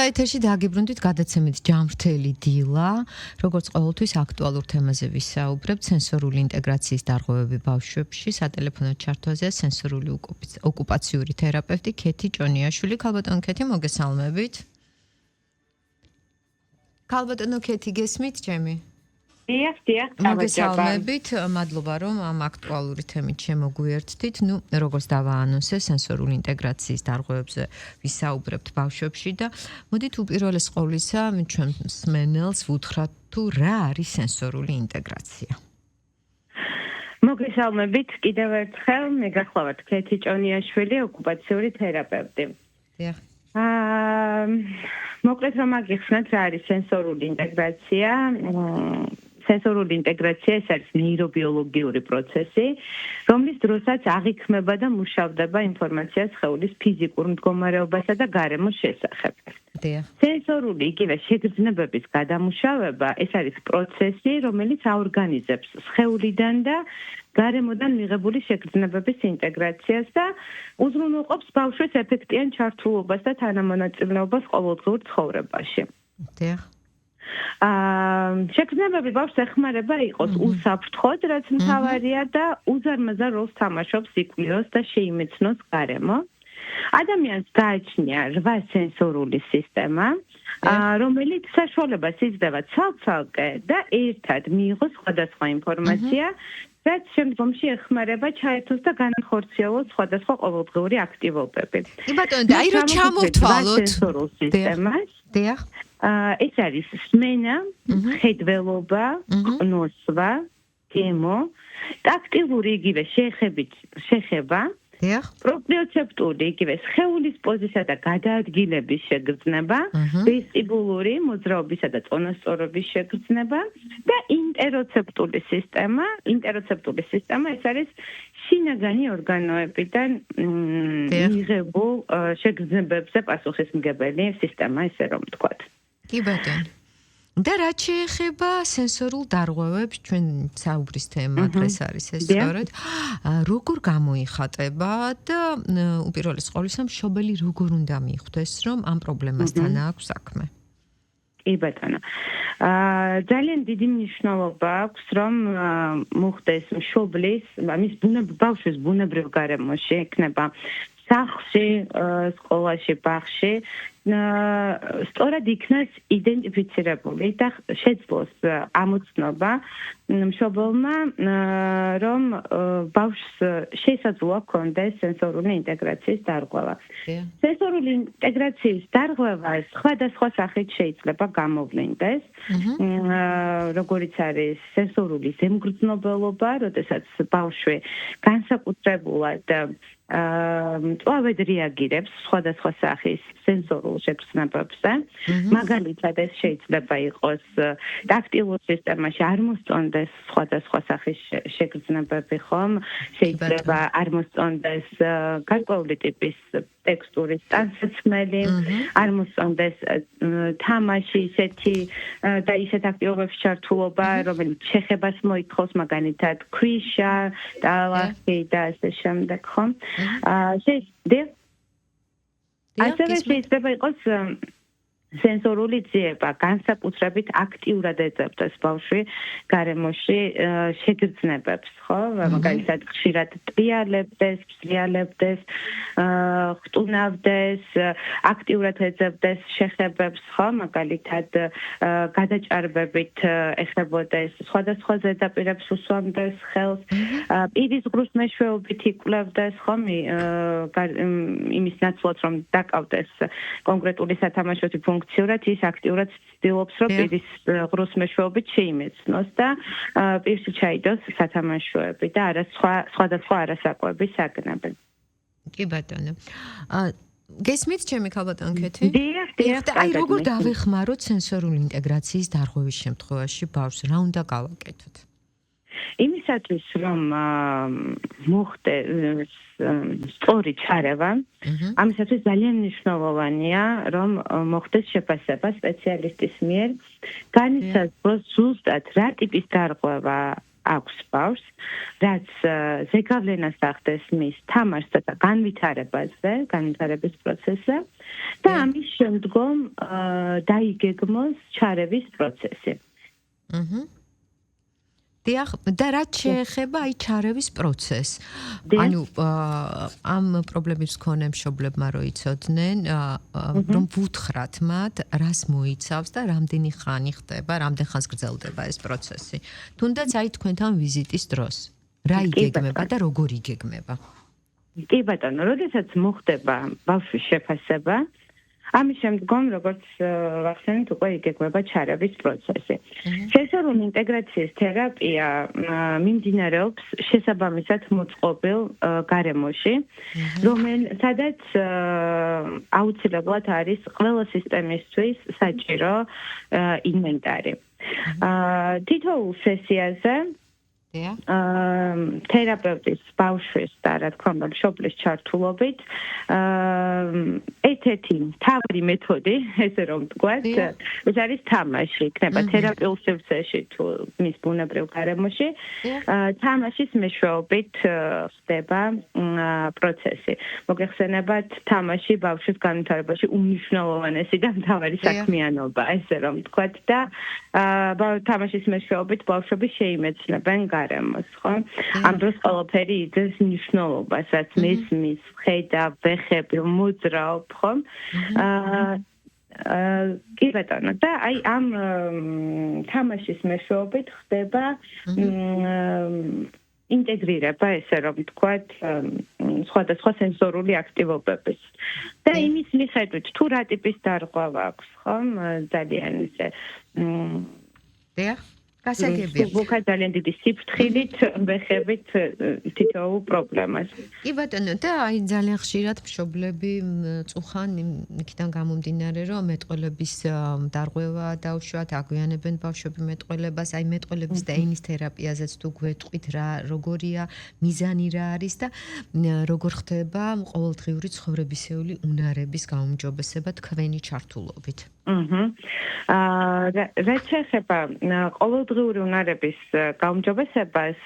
ეთერში დაგიბრუნდით გადაცემით ჯამრთელი დილა, როგორც ყოველთვის აქტუალურ თემაზე ვისაუბრებთ, სენსორული ინტეგრაციის დარღვევები ბავშვებში, სატელეფონო ჩართვაზე სენსორული ოკუპაციური თერაპევტი ქეთი ჭონიაშვილი. ქალბატონო ქეთი, მოგესალმებით. ქალბატონო ქეთი, გესმით ჩემი? დიახ, მოგესალმებით, მადლობა რომ ამ აქტუალური თემით შემოგვიერთდით. როგორც დავაანონსე, სენსორული ინტეგრაციის დარღვევებზე ვისაუბრებთ ბავშვებში და მოდით უპირველეს ყოვლისა ჩვენ მსმენელს ვუთხრათ თუ რა არის სენსორული ინტეგრაცია. მოგესალმებით კიდევ ერთხელ, მე გახლავართ ქეთი ჭონიაშვილი, ოკუპაციური თერაპევტი. დიახ. მოკლედ რომ აგიხსნათ რა არის სენსორული ინტეგრაცია. სენსორული ინტეგრაცია ეს არის ნეირობიოლოგიური პროცესი, რომლის დროსაც აღიქმება და მუშავდება ინფორმაცია სხეულის ფიზიკურ მდგომარეობასა და გარემოს შესახებ. სენსორული იგივე შეგრძნებების გადამუშავება ეს არის პროცესი, რომელიც აორგანიზებს სხეულიდან და გარემოდან მიღებული შეგრძნებების ინტეგრაციას და უზრუნველყოფს ბავშვის ეფექტიან ჩართულობას და თანამონაწილეობას ყოველდღიურ ცხოვრებაში. შეგრძნებები ბავშვს ეხმარება იყოს უსაფრთხოდ, რაც მთავარია და უზარმაზარ როლს თამაშობს იკვლიოს და შეიმეცნოს გარემო. ადამიანს გააჩნია 8 სენსორული სისტემა, რომელიც საშუალებას იძლევა ცალ-ცალკე და ერთად მიიღოს სხვადასხვა ინფორმაცია, რაც შემდგომში ეხმარება ჩაერთოს და განახორციელოს სხვადასხვა ყოველდღიური აქტივობები. ბატონო, აი რომ ჩამოვთვალოთ სენსორულ სისტემას. ეს არის სმენა, ხედველობა, ყნოსვა, გემო, ტაქტილური იგივე შეხება, პროპრიოცეპტული იგივე სხეულის პოზისა და გადაადგილების შეგრძნება, ვესტიბულური მოძრაობისა და წონასწორობის შეგრძნება და ინტეროცეპტული სისტემა. ინტეროცეპტული სისტემა ეს არის შინაგანი ორგანოებიდან მიღებულ შეგრძნებებზე პასუხისმგებელი სისტემა, ესე რომ ვთქვათ. კი ბატონო. და რაც შეეხება სენსორულ დარღვევებს, ჩვენ საუბრის თემა დღეს არის ეს სწორედ, როგორ გამოიხატება და უპირველეს ყოვლისა მშობელი როგორ უნდა მიხვდეს, რომ ამ პრობლემასთან აქვს საქმე? კი ბატონო. ძალიან დიდი მნიშვნელობა აქვს, რომ მოხდეს მშობლის, მის ბავშვის ბუნებრივ გარემოში, იქნება სახლში, სკოლაში, ბაღში, სწორად იქნას იდენტიფიცირებული და შეძლოს ამოცნობა მშობელმა, რომ ბავშვს შესაძლოა ჰქონდეს სენსორული ინტეგრაციის დარღვევა. სენსორული ინტეგრაციის დარღვევა სხვადასხვა სახით შეიძლება გამოვლინდეს, როგორიც არის სენსორული ზემგრძნობელობა, როდესაც ბავშვი განსაკუთრებულად მწვავედ რეაგირებს სხვადასხვა სახის სენსორულ შეგრძნებებზე. მაგალითად, ეს შეიძლება იყოს ტაქტილურ სისტემაში არ მოსწონდეს სხვადასხვა სახის შეგრძნებები, ხომ? შეიძლება არ მოსწონდეს გარკვეული ტიპის ტექსტურის ტანსაცმელი, არ მოსწონდეს თამაში ისეთი და ისეთ აქტივობებში ჩართულობა, რომელიც შეხებას მოითხოვს, მაგალითად, ქვიშა, ტალახი და ასე შემდეგ, ხომ? ასევე შეიძლება იყოს სენსორული ძიება, განსაკუთრებით აქტიურად ეძებდეს ბავშვი გარემოში შეგრძნებებს, ხო? მაგალითად, ხშირად ტრიალებდეს, ფსრიალებდეს, ხტუნავდეს, აქტიურად ეძებდეს შეხებებს, ხო? მაგალითად, გადაჭარბებით ეხებოდეს, სხვადასხვა ზედაპირებს უსვამდეს ხელს, პირის ღრუს მეშვეობით იკვლევდეს, ხო? იმის ნაცვლად, რომ დაკავდეს კონკრეტული სათამაშოთი ფუნქციურად, ის აქტიურად ცდილობს, რომ პირის ღრუს მეშვეობით შეიმეცნოს და პირში ჩაიდოს სათამაშოები და სხვადასხვა არასაკვები საგნები. კი ბატონო. გესმით ჩემი ქალბატონო ქეთი? დიახ. აი როგორ დავეხმაროთ სენსორული ინტეგრაციის დარღვევის შემთხვევაში ბავშვს, რა უნდა გავაკეთოთ? იმისათვის, რომ მოხდეს სწორი ჩარევა, ამისათვის ძალიან მნიშვნელოვანია, რომ მოხდეს შეფასება სპეციალისტის მიერ, განისაზღვროს ზუსტად რა ტიპის დარღვევა აქვს ბავშვს, რაც ზეგავლენას ახდენს მის თამაშსა და განვითარების პროცესზე და ამის შემდგომ დაიგეგმოს ჩარევის პროცესი. დიახ, და რაც შეეხება აი ჩარევის პროცესს. ანუ ამ პრობლემის მქონე მშობლებმა რო იცოდნენ, რომ ვუთხრათ მათ, რას მოიცავს და რამდენი ხანი ხდება, რამდენ ხანს გრძელდება ეს პროცესი. თუნდაც აი თქვენთან ვიზიტის დროს. რა იგეგმება და როგორ იგეგმება? კი ბატონო, როდესაც მოხდება ბავშვის შეფასება, ამის შემდგომ, როგორც ვახსენეთ, უკვე იგეგმება ჩარევის პროცესი. სენსორული ინტეგრაციის თერაპია მიმდინარეობს შესაბამისად მოწყობილ გარემოში, სადაც აუცილებლად არის ყველა სისტემისთვის საჭირო ინვენტარი. თითოეულ სესიაზე თერაპევტის ბავშვის და რა თქმა უნდა მშობლის ჩართულობით ერთ-ერთი მთავარი მეთოდი, ესე რომ ვთქვათ, ეს არის თამაში, იქნება თერაპიულ სივრცეში თუ მის ბუნებრივ გარემოში, თამაშის მეშვეობით ხდება პროცესი. მოგეხსენებათ, თამაში ბავშვის განვითარებაში უმნიშვნელოვანესი და მთავარი საქმიანობა, ესე რომ ვთქვათ და თამაშის მეშვეობით ბავშვები შეიმეცნებენ გარემოს, ხო? ამ დროს ყველაფერი იძენს მნიშვნელობას, რაც მესმის, ხედა, ვეხები, მოძრაობ, ხო? კი ბატონო, და აი ამ თამაშის მეშვეობით ხდება ინტეგრირება, ესე რომ ვთქვათ, სხვადასხვა სენსორული აქტივობების. და იმის მიხედვით, თუ რა ტიპის დარღვევა აქვს, ხო? ძალიან ისე გასაგებია. ძალიან დიდი სიფრთხილით ვეხებით თითოეულ პრობლემას. კი ბატონო, და აი ძალიან ხშირად მშობლები წუხან იქიდან გამომდინარე, რომ მეტყველების დარღვევა დაუშვათ, აგვიანებენ ბავშვები მეტყველებას, აი მეტყველების და ენის თერაპიაზეც თუ გვეტყვით რა, როგორია, მიზანი რა არის და როგორ ხდება ყოველდღიური ცხოვრებისეული უნარების გაუმჯობესება თქვენი ჩართულობით. რაც შეეხება ყოველდღიური უნარების გაუმჯობესებას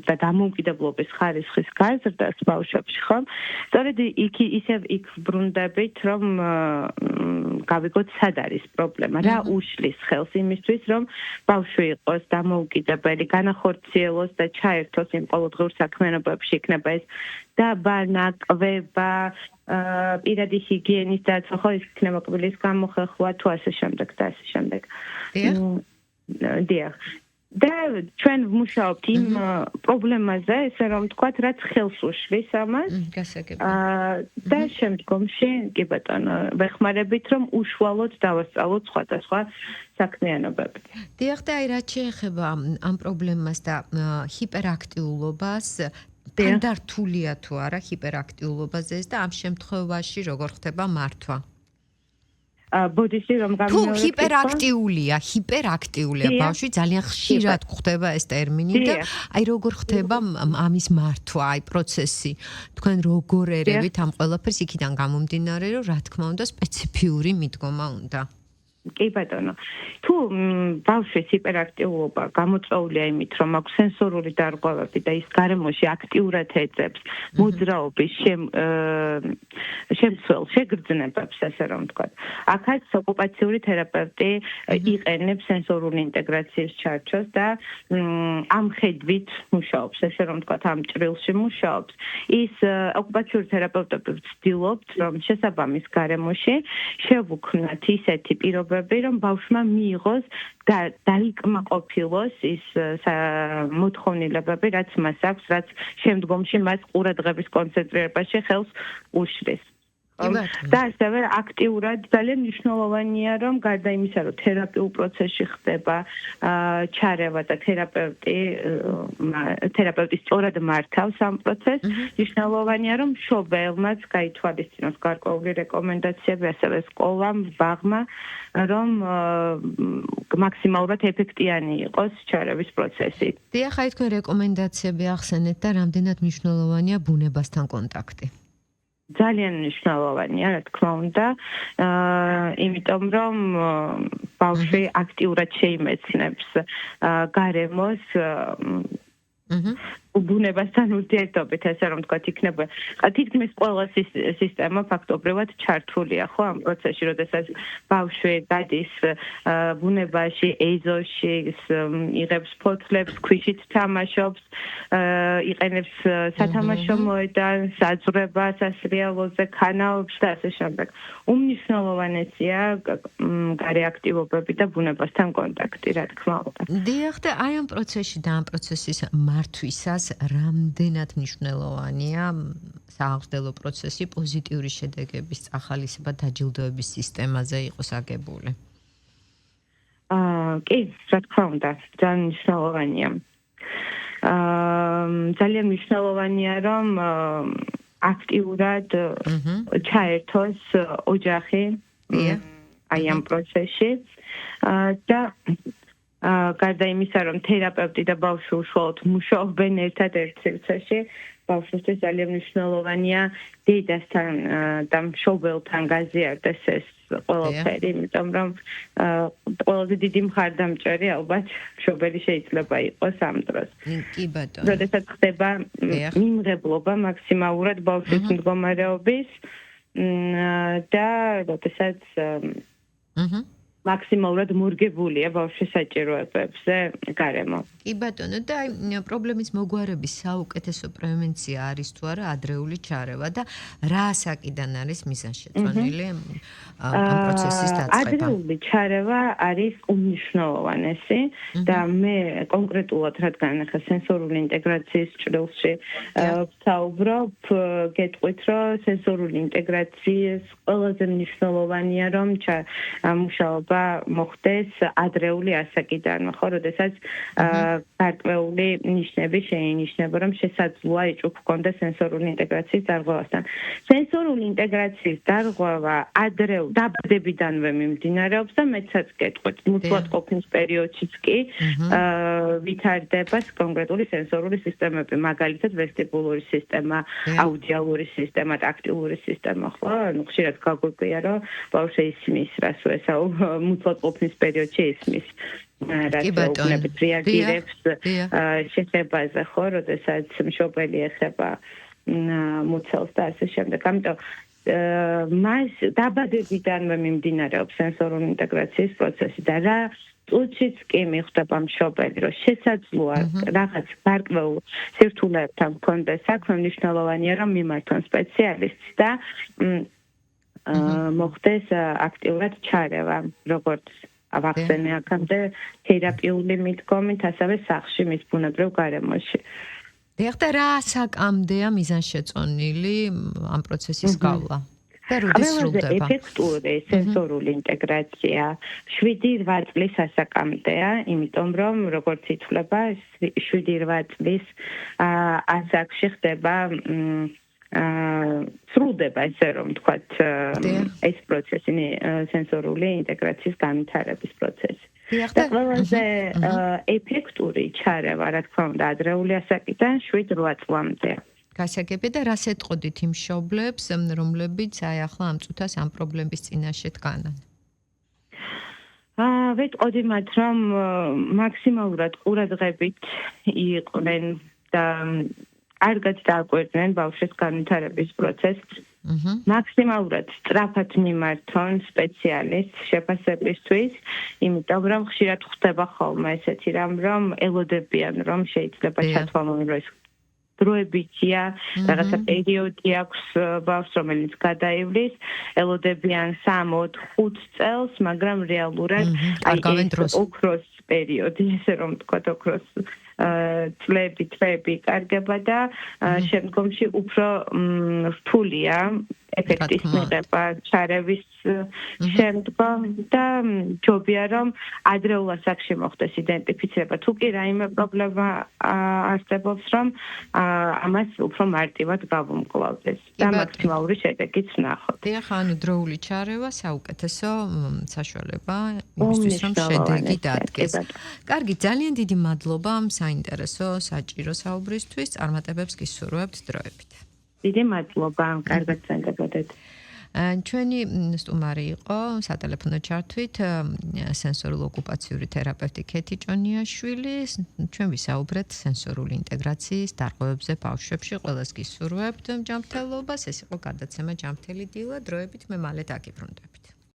და დამოუკიდებლობის ხარისხის გაზრდას ბავშვებში, ხო? სწორედ ისევ იქ ბრუნდებით, რომ გავიგოთ, სად არის პრობლემა, რა უშლის ხელს იმისთვის, რომ ბავშვი იყოს დამოუკიდებელი, განახორციელოს და ჩაერთოს იმ ყოველდღიურ საქმიანობებში, იქნება ეს დაბანა, კვება, პირადი ჰიგიენის დაცვა, ხო, ის იქნება კბილის გამოხეხვა, თუ ასე შემდეგ და ასე შემდეგ. დიახ. და ჩვენ ვმუშაობთ იმ პრობლემაზე, ესე რომ ვთქვათ, რაც ხელს უშლის ამას. და შემდგომში, კი ბატონო, ვეხმარებით, რომ უშუალოდ დავასწავლოთ სხვადასხვა საქმიანობები. დიახ, და აი რაც შეეხება ამ პრობლემას და ჰიპერაქტიულობას, დარდართულია თუ არა ჰიპერაქტიულობაზე და ამ შემთხვევაში როგორ ხდება მართვა? ბოდიში რომ გამიმეორებ. თუ ჰიპერაქტიულია ბავშვი, ძალიან ხშირად გვხვდება ეს ტერმინი და აი როგორ ხდება ამის მართვა, აი პროცესი. თქვენ როგორ ერევით ამ ყველაფერს იქიდან გამომდინარე, რომ რა თქმა უნდა სპეციფიური მიდგომა უნდა. კი ბატონო. თუ ბავშვის ჰიპერაქტიულობა გამოწვეულია იმით, რომ აქვს სენსორული დარღვევები და ის გარემოში აქტიურად ეძებს მოძრაობის შემცველ შეგრძნებებს, ასე რომ ვთქვათ. აქაც ოკუპაციური თერაპევტი იყენებს სენსორული ინტეგრაციის ჩარჩოს და ამ ხედვით მუშაობს, ასე რომ ვთქვათ, ამ ჭრილში მუშაობს. ის ოკუპაციური თერაპევტები ვცდილობთ, რომ შესაბამის გარემოში შევუქმნათ ისეთი პირობები, რომ ბავშვმა მიიღოს და დაიკმაყოფილოს ის მოთხოვნილებები, რაც მას აქვს, რაც შემდგომში მას ყურადღების კონცენტრირებაში ხელს უშლის. და ასევე აქტიურად ძალიან მნიშვნელოვანია, რომ გარდა იმისა, რომ თერაპიულ პროცესში ხდება ჩარევა და თერაპევტი სწორად მართავს ამ პროცესს, მნიშვნელოვანია, რომ მშობელმაც გაითვალისწინოს გარკვეული რეკომენდაციები, ასევე სკოლამ, ბაღმა, რომ მაქსიმალურად ეფექტიანი იყოს ჩარევის პროცესი. დიახ, აი თქვენ რეკომენდაციები ახსენეთ და რამდენად მნიშვნელოვანია ბუნებასთან კონტაქტი. ძალიან მნიშვნელოვანია, რა თქმა უნდა, იმიტომ რომ ბავშვი აქტიურად შეიმეცნებს გარემოს ბუნებასთან ურთიერთობით, ასე რომ თქვა, იქნება თითქმის ყველა სისტემა ფაქტობრივად ჩართულია, ხო, ამ პროცესში, როდესაც ბავშვი გადის ბუნებაში, ეზოში, იღებს ფოთლებს, ქვიშით თამაშობს, იყენებს სათამაშო მოედანს, აძვრებას სასრიალოზე, ქანაობს და ასე შემდეგ. უმნიშვნელოვანესია გარე აქტივობები და ბუნებასთან კონტაქტი, რა თქმა უნდა. დიახ, და აი ამ პროცესში და ამ პროცესის მართვისას რამდენად მნიშვნელოვანია სააღრდელო პროცესი პოზიტიური შედეგების წახალისება დაჯილდოების სისტემაზე იყოს აგებული. კი, რა თქმა უნდა, ძალიან მნიშვნელოვანია. ძალიან მნიშვნელოვანია, რომ აქტიურად ჩაერთოს ოჯახი აი ამ პროცესში და გარდა იმისა, რომ თერაპევტი და ბავშვი უშუალოდ მუშაობენ ერთად ერთ სივრცეში, ბავშვისთვის ძალიან მნიშვნელოვანია დედასთან და მშობელთან გაზიარდეს ეს ყველაფერი, იმიტომ რომ ყველაზე დიდი მხარდამჭერი ალბათ მშობელი შეიძლება იყოს ამ დროს. კი ბატონო. როდესაც ხდება მიმღებლობა მაქსიმალურად ბავშვის მდგომარეობის და როდესაც მაქსიმალურად მორგებულია ბავშვის საჭიროებებზე გარემო. კი ბატონო, და აი პრობლემის მოგვარების საუკეთესო პრევენცია არის თუ არა ადრეული ჩარევა და რა საკიდან არის მიზანშეწონილი ამ პროცესის დაწყება? ადრეული ჩარევა არის უმნიშვნელოვანესი და მე კონკრეტულად რადგან ახლა სენსორული ინტეგრაციის ჭრილში ვსაუბრობ, გეტყვით, რომ სენსორული ინტეგრაციის ყველაზე მნიშვნელოვანია, რომ მუშაობა მოხდეს ადრეული ასაკიდან, ხო, როდესაც გარკვეული ნიშნები შეინიშნება, რომ შესაძლოა იჭუქ ჰქონდეს სენსორული ინტეგრაციის დარღვევასთან. სენსორული ინტეგრაციის დარღვევა დაბადებიდანვე მიმდინარეობს და მეცაც გეტყვით, მუცლად ყოფნის პერიოდშიც კი ვითარდება კონკრეტული სენსორული სისტემები, მაგალითად ვესტიბულური სისტემა, აუდიალური სისტემა, ტაქტილური სისტემა, ხო? ხშირად გაგვიყვია, რომ ბავშვი ისმის, რას მუცლად ყოფნის პერიოდში ისმის. რაც უკნებით რეაგირებს შეხებაზე, ხო, როდესაც მშობელი ეხება მუცელს და ასე შემდეგ. ამიტომ მას დაბადებიდანვე მიმდინარეობს სენსორული ინტეგრაციის პროცესი და რა წუთშიც კი მიხვდება მშობელი, რომ შესაძლოა რაღაც გარკვეულ სირთულეებთან მქონდეს საქმე, მნიშვნელოვანია, რომ მიმართონ სპეციალისტს და მოხდეს აქტიურად ჩარევა, როგორც ავახსენე აქამდე თერაპიული მიდგომით, ასევე სახლში მის ბუნებრივ გარემოში. დიახ, და რა საკამდეა მიზანშეწონილი ამ პროცესის გავლა? და როდის სრულდება? ეფექტური სენსორული ინტეგრაცია 7-8 წლის ასაკამდეა, იმიტომ რომ როგორც ითვლება 7-8 წლის ასაკში ხდება სრულდება ესე რომ ვთქვათ ეს პროცესი სენსორული ინტეგრაციის განვითარების პროცესი. და ყველაზე ეფექტური ჩარევა, რა თქმა უნდა, ადრეული ასაკიდან 7-8 წლამდე. გასაგებია და რას ეტყოდით იმ მშობლებს, რომლებიც აი ახლა ამ წუთას ამ პრობლემის წინაშე დგანან? ვეტყოდი მათ, რომ მაქსიმალურად ყურადღებით იყვნენ და კარგად დააკვირდნენ ბავშვის განვითარების პროცესს. მაქსიმალურად სწრაფად მიმართონ სპეციალისტს შეფასებისთვის, იმიტომ რომ ხშირად ხდება ხოლმე ესეთი რამ, რომ ელოდებიან, რომ შეიძლება ჩათვალონ, რომ ეს დროებითია, რაღაცა პერიოდი აქვს ბავშვს, რომელიც გადაივლის, ელოდებიან 3-4-5 წელს, მაგრამ რეალურად აი ეს ოქროს პერიოდი, ესე რომ ვთქვათ, ოქროს წლები, თვეები კარგება და შემდგომში უფრო რთულია ეფექტის მიღება ჩარევის შემდგომ და ჯობია რომ ადრეულ ასაკში მოხდეს იდენტიფიცირება. თუ კი რაიმე პრობლემა არსებობს, რომ ამას უფრო მარტივად გავუმკლავდეს და მაქსიმალური შედეგიც ვნახოთ. დიახ, ანუ დროული ჩარევა საუკეთესო საშუალება იმისთვის, რომ შედეგი დადგეს. კარგი, ძალიან დიდი მადლობა ამ საინტერესო საჭირო საუბრისთვის. წარმატებებს გისურვებთ დროებით. დიდი მადლობა, კარგად წენდებოდეთ. ჩვენი სტუმარი იყო სატელეფონო ჩართვით სენსორულ ოკუპაციური თერაპევტი ქეთი ჭონიაშვილი. ჩვენ ვისაუბრეთ სენსორული ინტეგრაციის დარღვევებზე ბავშვებში. ყველას გისურვებთ ჯანმრთელობას. ეს იყო გადაცემა ჯანმრთელი დილა. დროებით მე მალე დაგიბრუნდებით.